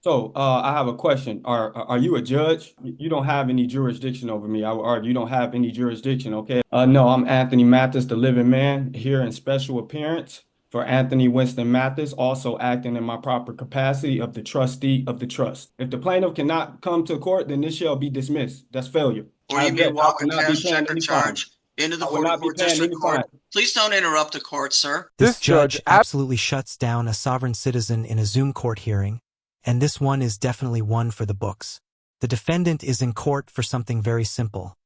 So, I have a question. Are you a judge? You don't have any jurisdiction over me. I would argue you don't have any jurisdiction, okay? No, I'm Anthony Mathis, the living man, here in special appearance for Anthony Winston Mathis, also acting in my proper capacity of the trustee of the trust. If the plaintiff cannot come to court, then this shall be dismissed. That's failure. Or I you may object. I walk will a not be cash paying check or any fine. charge into the I will not be 44th paying District any fine. Court. Please don't interrupt the court, sir. This judge absolutely shuts down a sovereign citizen in a Zoom court hearing, and this one is definitely one for the books. The defendant is in court for something very simple: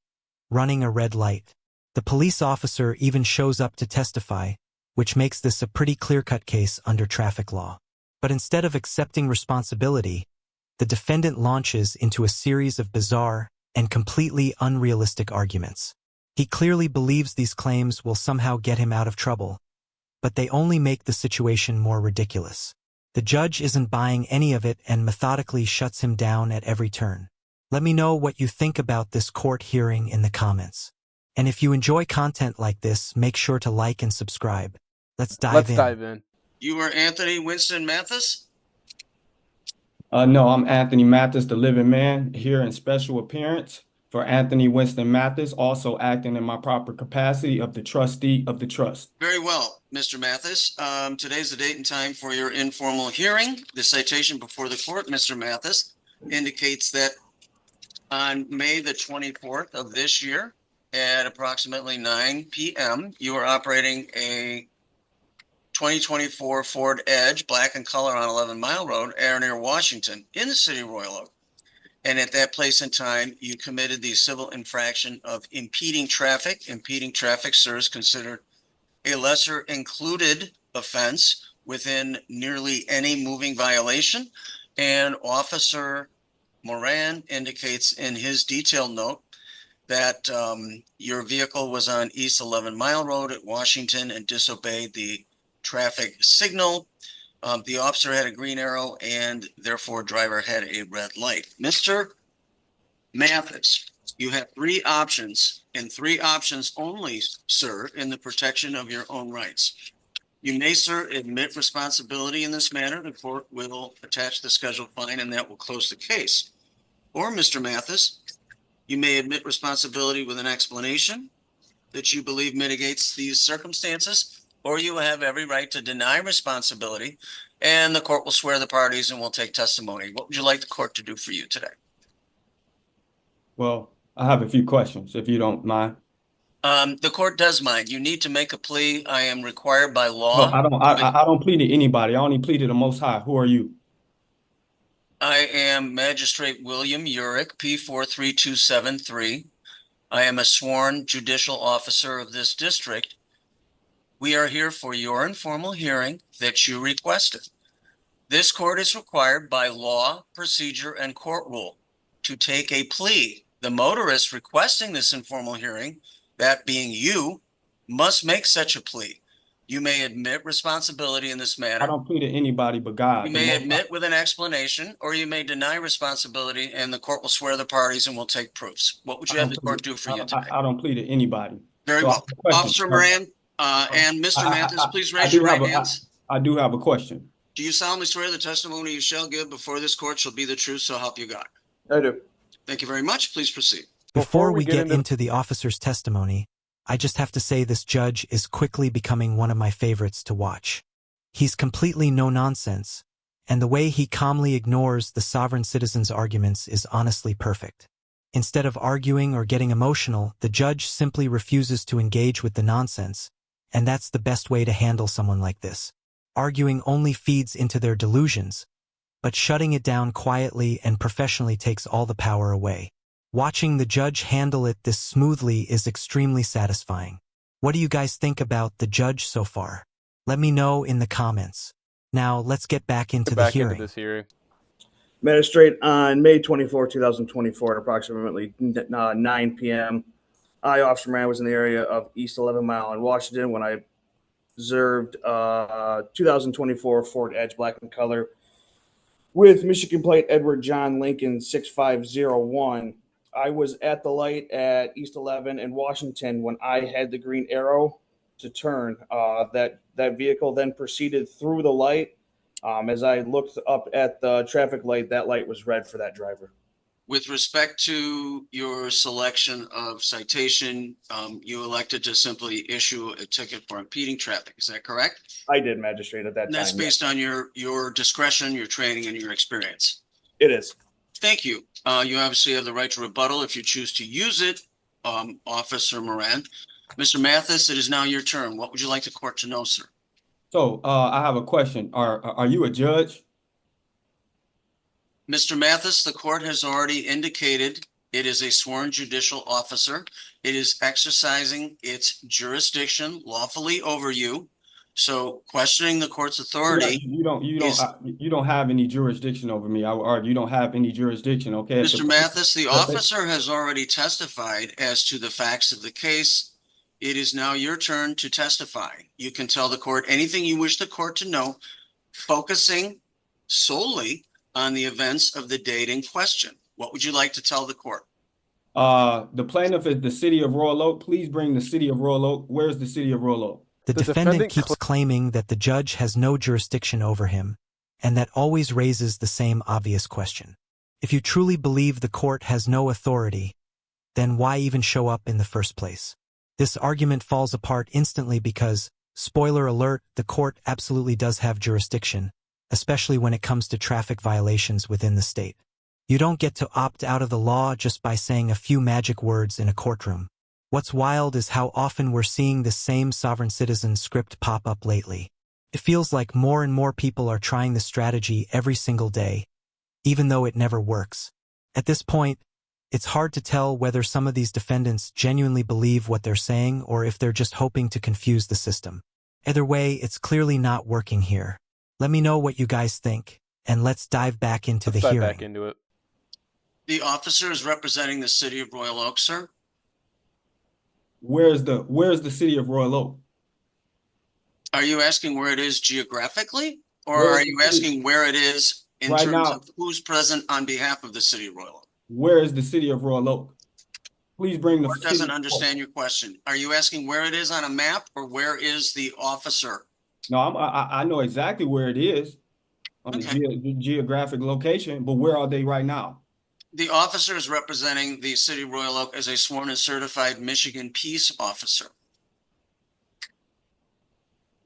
running a red light. The police officer even shows up to testify, which makes this a pretty clear-cut case under traffic law. But instead of accepting responsibility, the defendant launches into a series of bizarre and completely unrealistic arguments. He clearly believes these claims will somehow get him out of trouble, but they only make the situation more ridiculous. The judge isn't buying any of it and methodically shuts him down at every turn. Let me know what you think about this court hearing in the comments. And if you enjoy content like this, make sure to like and subscribe. Let's dive in. You are Anthony Winston Mathis? No, I'm Anthony Mathis, the living man, here in special appearance for Anthony Winston Mathis, also acting in my proper capacity of the trustee of the trust. Very well, Mr. Mathis. Today's the date and time for your informal hearing. The citation before the court, Mr. Mathis, indicates that on May the 24th of this year at approximately 9 p.m., you are operating a 2024 Ford Edge, black in color, on 11 Mile Road, air near Washington, in the city of Royal Oak. And at that place and time, you committed the civil infraction of impeding traffic. Impeding traffic, sir, is considered a lesser included offense within nearly any moving violation. And Officer Moran indicates in his detailed note that your vehicle was on East 11 Mile Road at Washington and disobeyed the traffic signal. The officer had a green arrow and therefore driver had a red light. Mr. Mathis, you have three options and three options only, sir, in the protection of your own rights. You may, sir, admit responsibility in this matter. The court will attach the scheduled fine and that will close the case. Or, Mr. Mathis, you may admit responsibility with an explanation that you believe mitigates these circumstances, or you have every right to deny responsibility, and the court will swear the parties and will take testimony. What would you like the court to do for you today? Well, I have a few questions, if you don't mind. The court does mind. You need to make a plea. I am required by No, law. I don't plead to anybody. I only plead to the Most High. Who are you? I am Magistrate William Urick, P43273. I am a sworn judicial officer of this district. We are here for your informal hearing that you requested. This court is required by law, procedure, and court rule to take a plea. The motorist requesting this informal hearing, that being you, must make such a plea. You may admit responsibility in this matter. I don't plead to anybody but God. You may admit with an explanation, or you may deny responsibility, and the court will swear the parties and will take proofs. What would you have the court do for you today? I don't plead to anybody. Very So well. Officer Moran and Mr. Mathis, please raise your right hands. I do have a question. Do you solemnly swear the testimony you shall give before this court shall be the truth, so help you God? I do. Thank you very much. Please proceed. Before we get into the officer's testimony, I just have to say this judge is quickly becoming one of my favorites to watch. He's completely no nonsense, and the way he calmly ignores the sovereign citizen's arguments is honestly perfect. Instead of arguing or getting emotional, the judge simply refuses to engage with the nonsense, and that's the best way to handle someone like this. Arguing only feeds into their delusions, but shutting it down quietly and professionally takes all the power away. Watching the judge handle it this smoothly is extremely satisfying. What do you guys think about the judge so far? Let me know in the comments. Now, let's get back into the hearing. Magistrate, on May 24, 2024, at approximately 9 p.m., I, Officer Moran, was in the area of East 11 Mile in Washington when I observed 2024 Ford Edge, black in color, with Michigan plate Edward John Lincoln 6501. I was at the light at East 11 in Washington when I had the green arrow to turn. That vehicle then proceeded through the light As I looked up at the traffic light, that light was red for that driver. With respect to your selection of citation, you elected to simply issue a ticket for impeding traffic. Is that correct? I did, magistrate, at that And that's time. based on your discretion, your training, and your experience. It is. Thank you. You obviously have the right to rebuttal if you choose to use it, Officer Moran. Mr. Mathis, it is now your turn. What would you like the court to know, sir? So I have a question. Are you a judge? Mr. Mathis, the court has already indicated it is a sworn judicial officer. It is exercising its jurisdiction lawfully over you. So questioning the court's authority. You don't have any jurisdiction over me. I would argue you don't have any jurisdiction. Okay. Mr. Mathis, the officer has already testified as to the facts of the case. It is now your turn to testify. You can tell the court anything you wish the court to know, focusing solely on the events of the date in question. What would you like to tell the court? The plaintiff is the city of Royal Oak. Please bring the city of Royal Oak. Where's the city of Royal Oak? The defendant keeps claiming that the judge has no jurisdiction over him, and that always raises the same obvious question. If you truly believe the court has no authority, then why even show up in the first place? This argument falls apart instantly because, spoiler alert, the court absolutely does have jurisdiction, especially when it comes to traffic violations within the state. You don't get to opt out of the law just by saying a few magic words in a courtroom. What's wild is how often we're seeing the same sovereign citizen script pop up lately. It feels like more and more people are trying this strategy every single day, even though it never works. At this point, it's hard to tell whether some of these defendants genuinely believe what they're saying or if they're just hoping to confuse the system. Either way, it's clearly not working here. Let me know what you guys think, and let's dive back into the hearing. Back into it. The officer is representing the city of Royal Oak, sir. Where's the city of Royal Oak? Are you asking where it is geographically, or are you asking where it is in Right terms now. of who's present on behalf of the city of Royal Oak? Where is the city of Royal Oak? Please bring the Court city. doesn't understand your question. Are you asking where it is on a map, or where is the officer? No, I know exactly where it is on the geographic location, but where are they right now? The officer is representing the city of Royal Oak as a sworn and certified Michigan peace officer.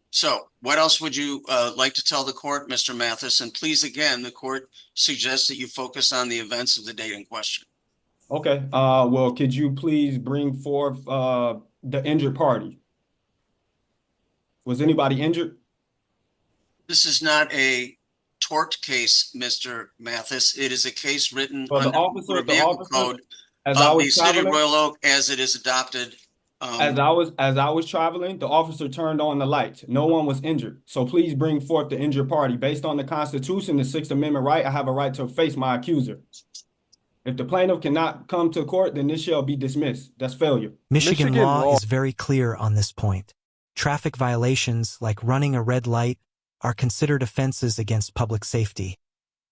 So what else would you like to tell the court, Mr. Mathis? And please, again, the court suggests that you focus on the events of the date in question. Okay. Well, could you please bring forth the injured party? Was anybody injured? This is not a tort case, Mr. Mathis. It is a case written Well, under the vehicle code of the city of Royal Oak as it is adopted. As I was traveling, the officer turned on the lights. No one was injured. So please bring forth the injured party. Based on the Constitution, the Sixth Amendment right, I have a right to face my accuser. If the plaintiff cannot come to court, then this shall be dismissed. That's failure. Michigan law is very clear on this point. Traffic violations, like running a red light, are considered offenses against public safety,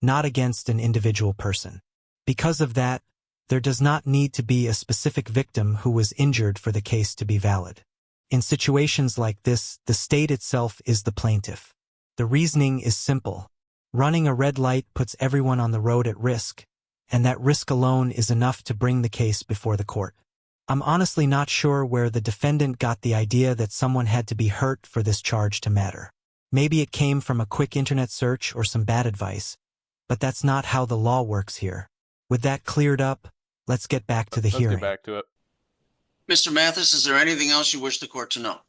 not against an individual person. Because of that, there does not need to be a specific victim who was injured for the case to be valid. In situations like this, the state itself is the plaintiff. The reasoning is simple. Running a red light puts everyone on the road at risk, and that risk alone is enough to bring the case before the court. I'm honestly not sure where the defendant got the idea that someone had to be hurt for this charge to matter. Maybe it came from a quick internet search or some bad advice, but that's not how the law works here. With that cleared up, let's get back to the hearing. Let's get back to it. Mr. Mathis, is there anything else you wish the court to know?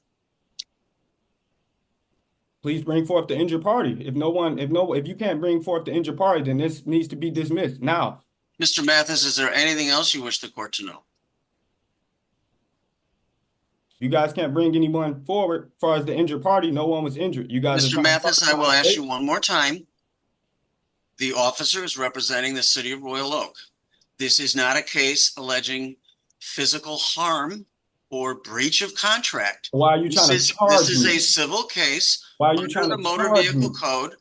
Please bring forth the injured party. If you can't bring forth the injured party, then this needs to be dismissed now. Mr. Mathis, is there anything else you wish the court to know? You guys can't bring anyone forward. As far as the injured party, no one was injured. You guys. Mr. Mathis, I will ask you one more time. The officer is representing the city of Royal Oak. This is not a case alleging physical harm or breach of contract. Why are you trying to charge me? This is a civil case under the Motor Vehicle Code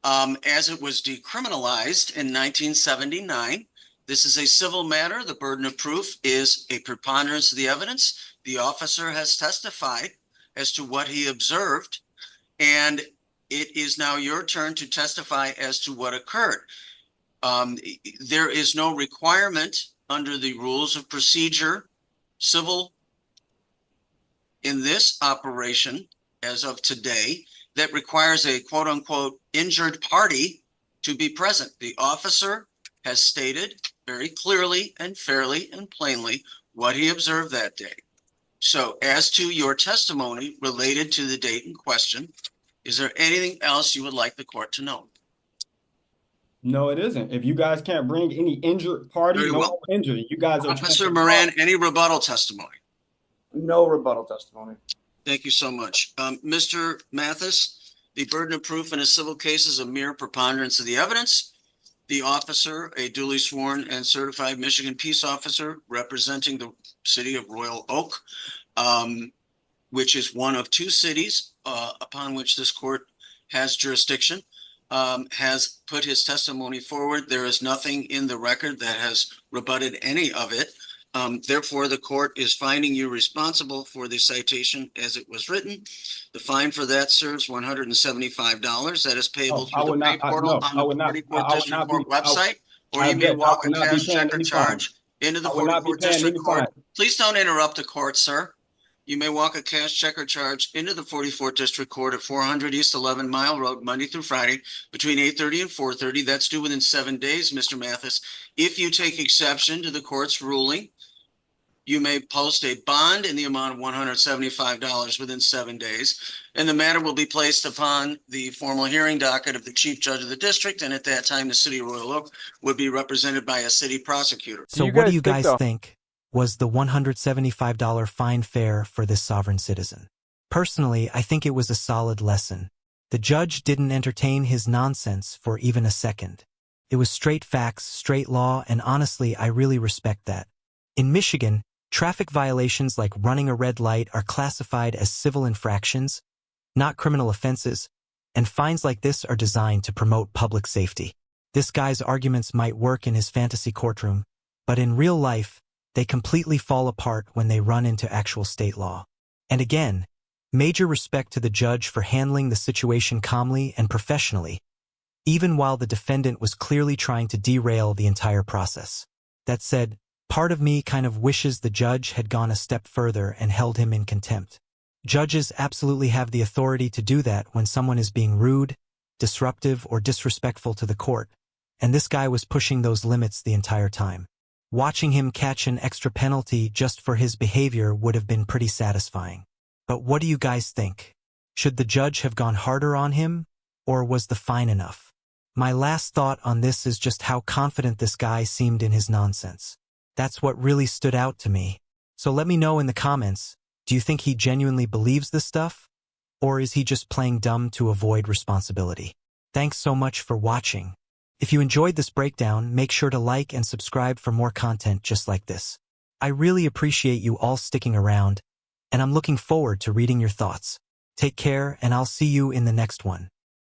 as it was decriminalized in 1979. This is a civil matter. The burden of proof is a preponderance of the evidence. The officer has testified as to what he observed. And it is now your turn to testify as to what occurred. There is no requirement under the rules of procedure, civil, in this operation as of today, that requires a quote unquote injured party to be present. The officer has stated very clearly and fairly and plainly what he observed that day. So as to your testimony related to the date in question, is there anything else you would like the court to know? No, it isn't. If you guys can't bring any injured party, Very no well. injury. You guys are Officer trying to Moran, any rebuttal testimony? No rebuttal testimony. Thank you so much. Mr. Mathis, the burden of proof in a civil case is a mere preponderance of the evidence. The officer, a duly sworn and certified Michigan peace officer representing the city of Royal Oak, which is one of two cities upon which this court has jurisdiction, has put his testimony forward. There is nothing in the record that has rebutted any of it. Therefore, the court is finding you responsible for the citation as it was written. The fine for that serves $175. That is payable through the pay portal on the 44th District Court website, or you may walk a cash check or charge into the 44th District Court. Please don't interrupt the court, sir. You may walk a cash check or charge into the 44th District Court at 400 East 11 Mile Road, Monday through Friday, between 8:30 and 4:30. That's due within 7 days, Mr. Mathis. If you take exception to the court's ruling, you may post a bond in the amount of $175 within 7 days, and the matter will be placed upon the formal hearing docket of the chief judge of the district, and at that time, the city of Royal Oak would be represented by a city prosecutor. So what do you guys think was the $175 fine fair for this sovereign citizen? Personally, I think it was a solid lesson. The judge didn't entertain his nonsense for even a second. It was straight facts, straight law, and honestly, I really respect that. In Michigan, traffic violations like running a red light are classified as civil infractions, not criminal offenses, and fines like this are designed to promote public safety. This guy's arguments might work in his fantasy courtroom, but in real life, they completely fall apart when they run into actual state law. And again, major respect to the judge for handling the situation calmly and professionally, even while the defendant was clearly trying to derail the entire process. That said, part of me kind of wishes the judge had gone a step further and held him in contempt. Judges absolutely have the authority to do that when someone is being rude, disruptive, or disrespectful to the court, and this guy was pushing those limits the entire time. Watching him catch an extra penalty just for his behavior would have been pretty satisfying. But what do you guys think? Should the judge have gone harder on him, or was the fine enough? My last thought on this is just how confident this guy seemed in his nonsense. That's what really stood out to me. So let me know in the comments, do you think he genuinely believes this stuff? Or is he just playing dumb to avoid responsibility? Thanks so much for watching. If you enjoyed this breakdown, make sure to like and subscribe for more content just like this. I really appreciate you all sticking around, and I'm looking forward to reading your thoughts. Take care, and I'll see you in the next one.